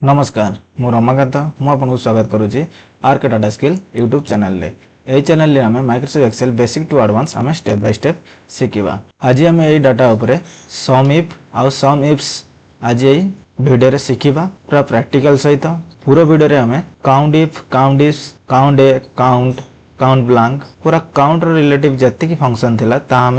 नमस्कार मु रमाकांत मु आपको स्वागत करुच्ची Arc Data Skill YouTube channel रे। यही चैनल आम Microsoft Excel basic to advance आम स्टेप बाय स्टेप शिखा। आज आम यही डाटा उपरे सम इफ आउ सम इफ्स आज यही वीडियो रे शिखा पूरा प्रैक्टिकल सहित। पूरा वीडियो रे आम count if count if count A count count blank पूरा काउंट रिलेटिव जति फंक्शन थिला ता आम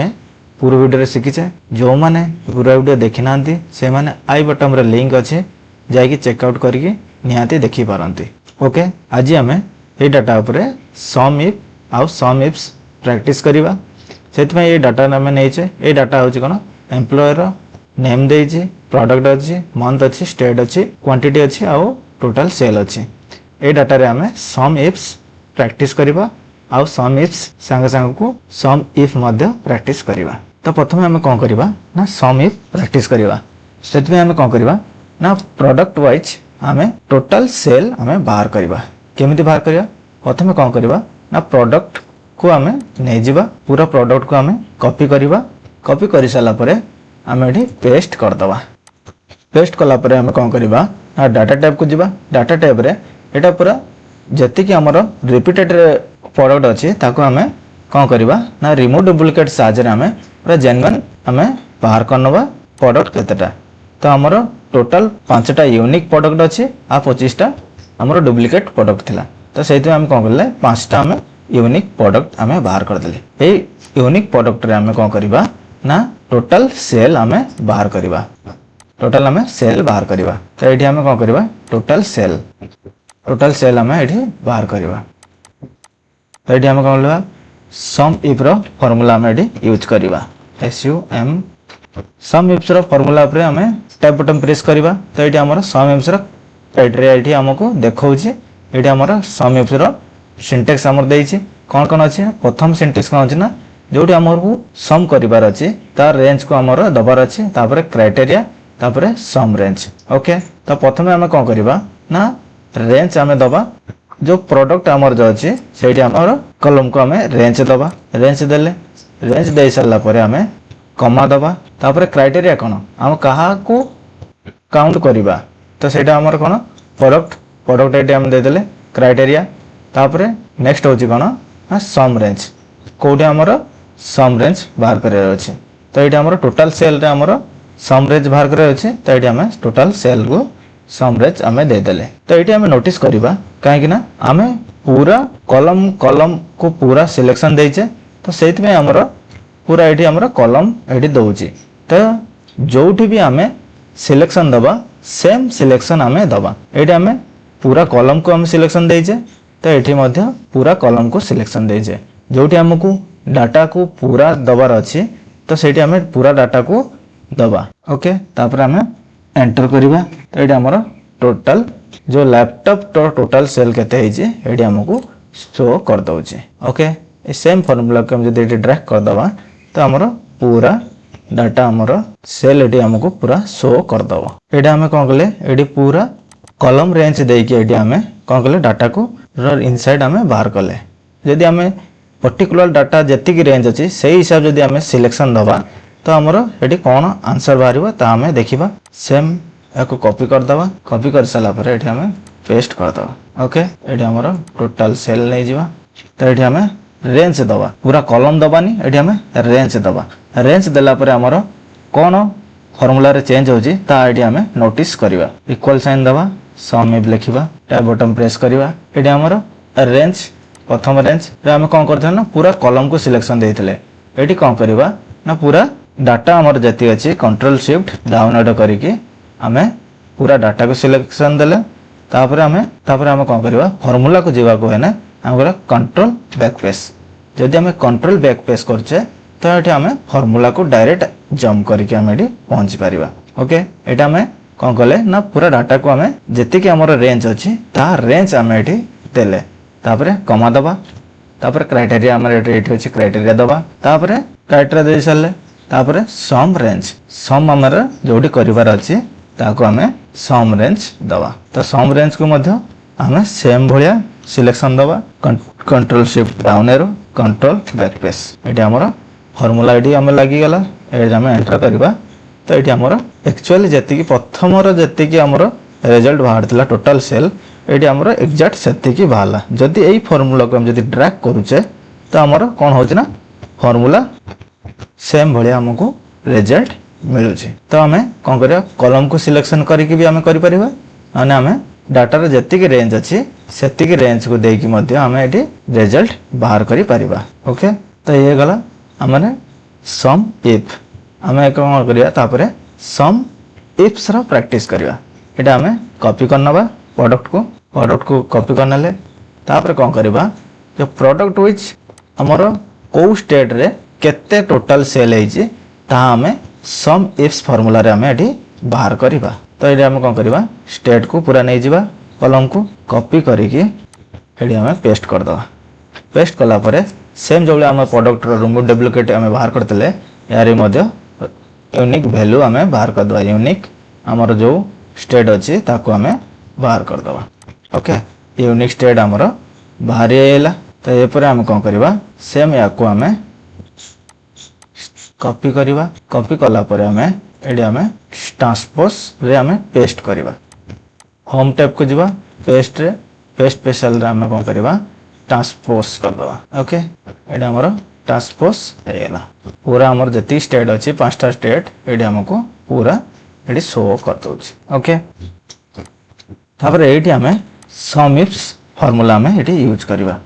पूरा वीडियो रे शिखिचे। जो माने पूरा वीडियो देखि नांती से माने आई बटन रे लिंक अछि जाकि चेकआउट करके निहाती देखी पारंती। ओके आज आम ये डाटा उपरे सम इफ आउ सम इफ्स प्रैक्टिस करिवा। सेति में ये डाटा आम नहींचे। ये डाटा होची कोन एम्प्लॉयर नेम देइची, प्रोडक्ट अछि, मंथ अछि, स्टेट अछि, क्वांटिटी अछि आउ टोटल सेल अछि। ये डाटा रे आम सम इफ्स प्रैक्टिस करिवा आउ सम इफ्स संग संग को सम इफ मध्य प्रैक्टिस करिवा। तो प्रथमे आम कोन करिवा ना सम इफ प्रैक्टिस करिवा। सेति में आम कोन करिवा ना प्रोडक्ट वाइज आमे टोटल सेल आमे बाहर करिवा। केमिति बाहर करिवा प्रथमे कोन करिवा ना प्रोडक्ट को आमे नै जिवा। पूरा प्रोडक्ट को आमे कॉपी करिवा। कॉपी करि साला परे आमे एठी पेस्ट कर दवा। पेस्ट कला परे आमे कोन करिवा ना डाटा टाइप को जिवा। डाटा टाइप रे एटा पूरा जति कि हमर रिपीटेड प्रोडक्ट अछि ताको आमे कोन करिवा ना रिमूव डुप्लीकेट साइज रे आमे पूरा जेन्युइन आमे बाहर करनवा प्रोडक्ट केतेटा। तो हमर टोटल 5टा यूनिक प्रोडक्ट अच्छे आ 25टा हमर डुप्लीकेट प्रोडक्ट थिला। तो सेति हम कोन करले 5टा हम यूनिक प्रोडक्ट हमें बाहर कर देले। ए यूनिक प्रोडक्ट रे हमें कोन करबा ना टोटल सेल हमें बाहर करबा। टोटल हमें सेल बाहर करबा। तो एठी हमें कोन करबा टोटल सेल हमें एठी बाहर करबा। तो एठी हमें कोन करबा सम इफ रो फार्मूला हमें एठी यूज करबा। SUM सम इफ्स रो फार्मूला उपरे हमें टैब बटन प्रेस करिवा। तो एठी हमर सम इफ्स रो क्राइटेरिया एठी हमको देखौछि। एठी हमर सम इफ्स रो सिंटेक्स हमर देइछि कोन कोन अछि। प्रथम सिंटेक्स कोन अछि ना जोठी हमर को सम करिवार अछि तार रेंज को हमर दबार अछि तापर क्राइटेरिया तापर सम रेंज। ओके तो प्रथमे हम कोन करिवा ना रेंज हमें दबा। जो प्रोडक्ट हमर जो अछि सेठी हमर कॉलम को हमें रेंज दबा। रेंज देले रेंज दे साला परे हमें कमा दबा। तापर क्राइटेरिया कोन हम कहा को काउंट करिवा। तो सेटा हमर कोन प्रोडक्ट एटी हम दे देले क्राइटेरिया। तापर नेक्स्ट होची कोन ना सम रेंज कोठी हमर सम रेंज बाहर करे अछि। तो एटी हमर टोटल सेल रे हमर सम रेंज बाहर करे अछि। तो एटी हम टोटल सेल को सम रेंज हमें दे देले। तो एटी हम नोटिस करिवा काहे कि ना हमें पूरा कॉलम को पूरा सिलेक्शन देइछे। तो सेति में हमर पूरा एठी हमर कॉलम एठी दउची। तो जोठी भी हमें सिलेक्शन दबा सेम सिलेक्शन हमें दबा। एठी हमें पूरा कॉलम को हम सिलेक्शन देइछे। तो एठी मध्य पूरा कॉलम को सिलेक्शन देइछे। जोठी हमकु डाटा को पूरा दबार अछि तो सेठी हमें पूरा डाटा को दबा। ओके तापर हमें एंटर करिवा। तो एठी हमर टोटल जो लैपटॉप तो टोटल सेल केते हिजे एठी हमकु शो कर दउची। ओके ए सेम फार्मूला को हम जदि ड्रैग कर दबा तो हमर पूरा डाटा हमर सेल एटी हमको पूरा शो कर दबो। एटा हमें कोन कले एटी पूरा कॉलम रेंज देई के एटी हमें कोन कले डाटा को इनसाइड हमें बाहर कले। यदि हमें पर्टिकुलर डाटा जति की रेंज अछि सेही हिसाब यदि हमें सिलेक्शन दबा तो हमर एटी कोन आंसर बाहरिबो ता हमें देखिबा। सेम एको कॉपी कर दबा। कॉपी कर साला पर एटी हमें पेस्ट कर दबा। ओके एटी हमर टोटल सेल नै जिवा। तो एटी हमें रेंज दबा। पूरा कॉलम दबानी एटी हमें रेंज दबा। रेंज देला परे हमर कोन फार्मूला रे चेंज होजी ता एटी हमें नोटिस करिवा। इक्वल साइन दबा सम इफ लिखिबा टैब बटन प्रेस करिवा। एटी हमर रेंज प्रथम रेंज रे हम कोन करथन ना पूरा कॉलम को सिलेक्शन देइथिले। एटी कोन करिवा ना पूरा डाटा हमर जति अछि कंट्रोल शिफ्ट डाउन एड करिके हमें पूरा डाटा को सिलेक्शन देले। तापर हमें कोन करिवा फार्मूला को जीवा को हेने हमर कंट्रोल बैक पेस। जदि हमें कंट्रोल बैक पेस करछे तो एठी हमें फार्मूला को डायरेक्ट जंप करके हम एठी पहुंच परिबा। ओके एटा हमें कोन कले ना पूरा डाटा को हमें जति कि हमर रेंज अछि ता रेंज हमें एठी देले। तापर कमा दबा। तापर क्राइटेरिया हमर एठी अछि क्राइटेरिया दबा। तापर क्राइटेरिया दे साले तापर सम रेंज सम हमर जोडी करिवार अछि ताको हमें सम रेंज दबा। तो सम रेंज को मध्य हमें सेम भलिया सिलेक्शन दबा। Control shift down arrow control backspace. एठी हमर फार्मूला एठी हमें लागि गला। एठी हमें एंटर करबा। तो ये एक्चुअली जी प्रथम जी आमर रिजल्ट बाहर टोटल सेल ये आमर एक्जाक्ट से बाहर जदि यही फर्मूला को हम जब ड्रैग करुचे तो आमर कौन हो फर्मूला सेम भाया आमको रिजल्ट मिलूँ। तो आम कौन कर कलम को सिलेक्शन करके भी आम कर डाटार जी रेंज अच्छी से रेंज को देकी आम ये रिजल्ट बाहर कर पारिबा। ओके तो ये गला आम सम इफ आम कौन कर सम इफ्स रा प्रैक्टिस करवा एटा आम कॉपी करनबा प्रोडक्ट को कॉपी करनेले तापर कौन करवा जो प्रोडक्ट विच हमर को स्टेट रे केते टोटल सेल है ताहा आम सम इफ्स फार्मूला रे आम एठी बाहर करवा। तो ये आम कौन करवा स्टेट को पूरा नहीं जावा कलम को कॉपी करके एठी आम पेस्ट करदवा। पेस्ट कला परे सेम जो आम प्रोडक्ट रिमूव डुप्लिकेट आम बाहर करते यार यूनिक वैल्यू आम बाहर करदवा यूनिक आमर जो स्टेट अच्छी ताको आम बाहर करदवा। ओके यूनिक स्टेट आमर बाहरी आइला। तो ये पर आम कौन करवा सेम या को आम कॉपी करवा कॉपी कला परे आम एडी आम ट्रांसपोज रे आम पेस्ट करवा होम टैब को जीवा पेस्ट रे पेस्ट स्पेशल रे आम कौन करवा ट्रांसपोज करदवा। ओके एडी आमर ट्रांसपोज हेगला पूरा आमर जति स्टेट अच्छी 5टा स्टेट एडी हमको पूरा एडी शो कर दोछि। ओके तापर एठी आम सम इफ्स फार्मूला आम एठी यूज करवा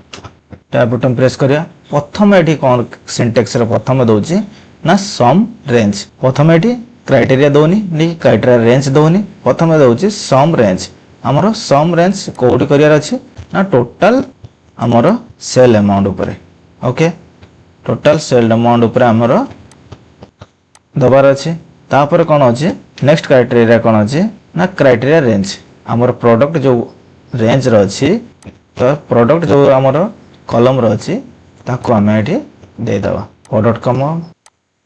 टैब बटन प्रेस करिया प्रथम एठी कौन सिंटेक्स रे प्रथम दोछि ना सम रेंज प्रथम एठी क्राइटेरिया दोनी नी क्राइटेरिया रेंज दोनी प्रथम दोछि सम रेंज हमरो सम रेंज कोड करियार अछि ना टोटल हमरो सेल अमाउंट ऊपर। ओके टोटल सेल अमाउंट ऊपर हमरो दबार अछि तापर कोन अछि नेक्स्ट क्राइटेरिया कोन अछि ना क्राइटेरिया रेंज हमर प्रोडक्ट जो रेंज रो अछि तो प्रोडक्ट जो हमर कलम रो अछि ताको हम एठी दे दवा प्रोडक्ट कम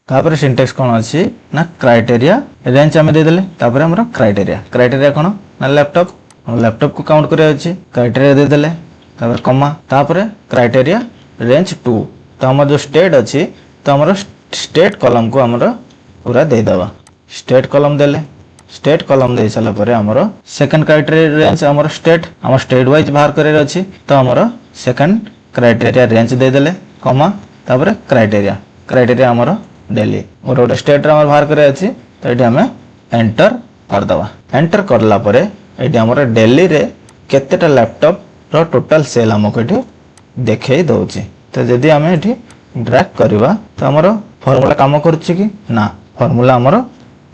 तापर सिंटेक्स कोन अछि ना क्राइटेरिया रेंज हम दे देले तापर हमर क्राइटेरिया कोन ना लैपटॉप को काउंट करे अछि क्राइटेरिया दे देले तापर कमा तापर क्राइटेरिया रेंज 2 तो हमर जो स्टेट अछि तो हमर स्टेट कलम को हमर पूरा दे दवा स्टेट कलम देले स्टेट कलम दे साला परे हमर सेकंड क्राइटेरिया रेंज हमर स्टेट वाइज बाहर करे अछि तो हमर सेकंड क्राइटेरिया रेंज दे देले कमा तापर क्राइटेरिया हमर डेली गोटे स्टेट रे हमर बाहर करे अछि तो एटी हम एंटर कर दवा एंटर करला परे एटी हमर डेली रे केतेटा लैपटॉप रो टोटल सेल हमको एटी देखे दोछि। तो जदि हम एटी ड्रैग करवा तो हमर फार्मूला काम करछि कि ना फार्मूला हमर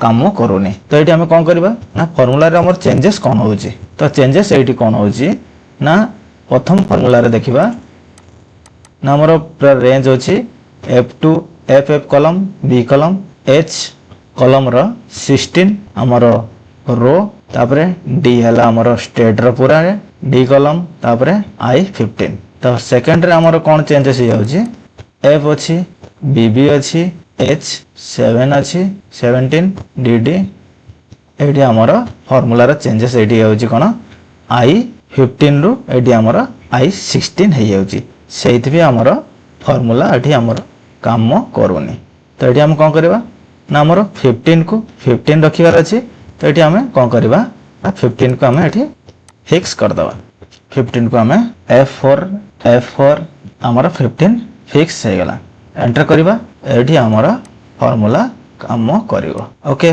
काम करूनी। तो ये आम कौन करवा ना फर्मूला रे हमर चेंजेस कौन होची तो चेंजेस ये कौन होची ना प्रथम फर्मूला रे देखिबा ना हमर पूरा रेंज होची F2 FF column B column H column row 16 हमर रो तापरे D हला हमर स्टेट रो पूरा रे D कॉलम तापरे I15 तो सेकंड रे हमर कौन चेंजेस हे होची F अछि BB अछि H7 अछि 17 DD एडी हमर फार्मूला रे चेंजेस एडी होची कोन I15 रु एडी हमर I16 हे होची सेहित भी हमर फार्मूला एठी हमर काम करूनी। तो एठी हम कोन करबा ना हमर 15 को 15 रखिबार अछि तो एठी हम कोन करबा 15 को हम एठी फिक्स कर दबा 15 को हम F4 हमर 15 फिक्स हे गेला एंटर करबा एठी हमर फार्मूला काम करिवो। ओके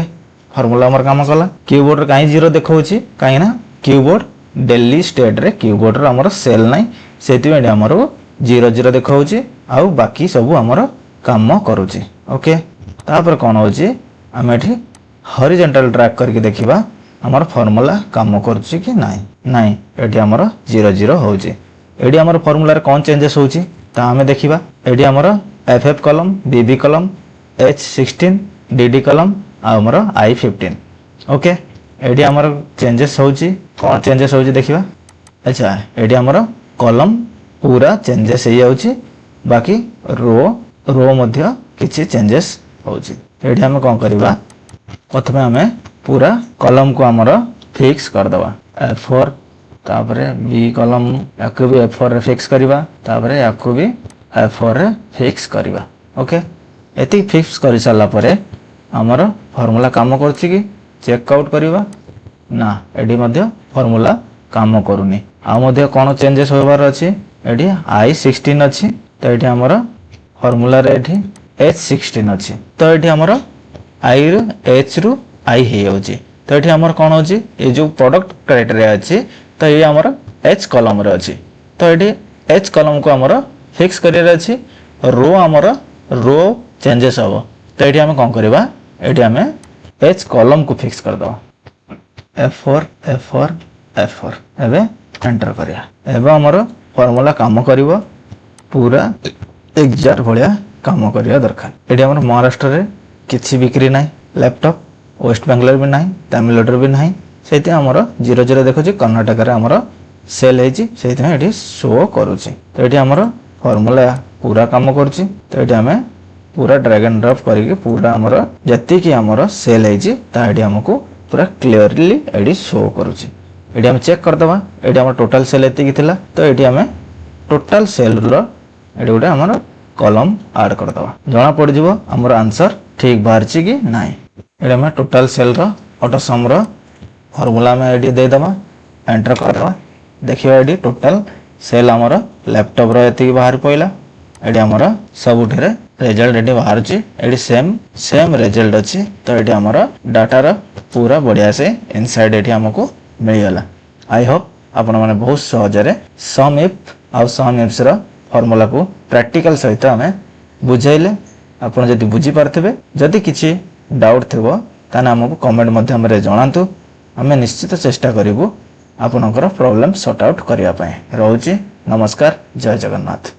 फार्मूला हमर काम कला कीबोर्ड रे काई 0 देखौची काई ना कीबोर्ड डेली स्टेट रे कीबोर्ड रे हमर सेल नाही सेति में हमर 0 देखौची आ बाकी सब हमर काम करूची। ओके तापर कोन होची हम एठी हॉरिजॉन्टल ड्रैग करके देखिबा हमर फार्मूला काम करूची कि नाही एठी हमर 0 होची एठी हमर फार्मूला रे कोन चेंजेस होची ता हमें देखिबा एठी हमर FF column BB column H16 DD column आ हमर I15 ओके एडी हमर चेंजेस होची कोन चेंजेस होची देखिबा अच्छा एडी हमर कॉलम पूरा चेंजेस हे होची बाकी रो मध्य किछि चेंजेस होची एडी हम कोन करबा प्रथमे हमें पूरा कॉलम को हमर फिक्स कर दबा F4 तापरे B कॉलम याको भी F4 रे फिक्स करबा तापरे याको भी F4 रे फिक्स करबा। ओके एति फिक्स कर साला परे हमर फार्मूला काम करछि कि चेक आउट करबा ना एठी मध्य फॉर्मूला काम करूनी आ मध्य कोन चेंजेस होबार अछि एठी I16 अछि तो एठी हमर फॉर्मूला रे एठी H16 अछि तो एठी हमर I रु H रु I हे होछि तो एठी हमर कोन होछि ए जो प्रोडक्ट क्राइटेरिया अछि तो ये हमर H कॉलम रे अछि तो एठी H कॉलम को हमर फिक्स करियर अछि रो हमर रो चेंजेस हो तो एठी हम कोन करबा एठी हम H कॉलम को फिक्स कर दो F4 F4 F4 एबे एंटर करिया एबे हमर फार्मूला काम करिवो पूरा एग्जैक्ट भलिया काम करिया दरकार एठी हमर महाराष्ट्र रे किछि बिक्री नाही लैपटॉप वेस्ट बेंगलोर भी नाही तमिलनाडु भी नाही सेति हमर 00 देखो छी कर्नाटक रे हमर सेल हे छी सेति में एठी शो करू छी तो एठी हमर फार्मूला पूरा काम करू छी तो एठी हमें पूरा ड्रैग एंड ड्रॉप करके पूरा हमर जति की हमर सेल हे छी ता एठी हमको पूरा क्लियरली एडी शो करूची एडी हम चेक कर दबा एडी हमर टोटल सेल एति की थिला तो एडी हमें टोटल सेल रो एडी उडा हमर कॉलम ऐड कर दबा जणा पड़ जिवो हमर आंसर ठीक बाहरची की नाही एडी हम टोटल सेल रो ऑटो सम रो फार्मूला में एडी दे दबा एंटर कर दबा देखियो एडी टोटल सेल हमर लैपटॉप रो एति बाहर पइला एडी हमर सब उठरे रिजल्ट एडी बाहर छी एडी सेम रिजल्ट अछि तो एडी हमर डाटा रो पूरा बढ़िया से इनसाइड एठी हमको मिल गला आई होप आपण माने बहुत सहज रे सम इफ आ सम इफ्स रो फार्मूला को प्रैक्टिकल सहित हमें बुझाइले आपण जदी बुझी पारथिबे जदी किछि डाउट थिबो ताने हमको कमेंट माध्यम रे जणांतु हमें निश्चित चेष्टा करिवु आपनकर प्रॉब्लम सॉर्ट आउट करिया पय रहउची नमस्कार जय जगन्नाथ।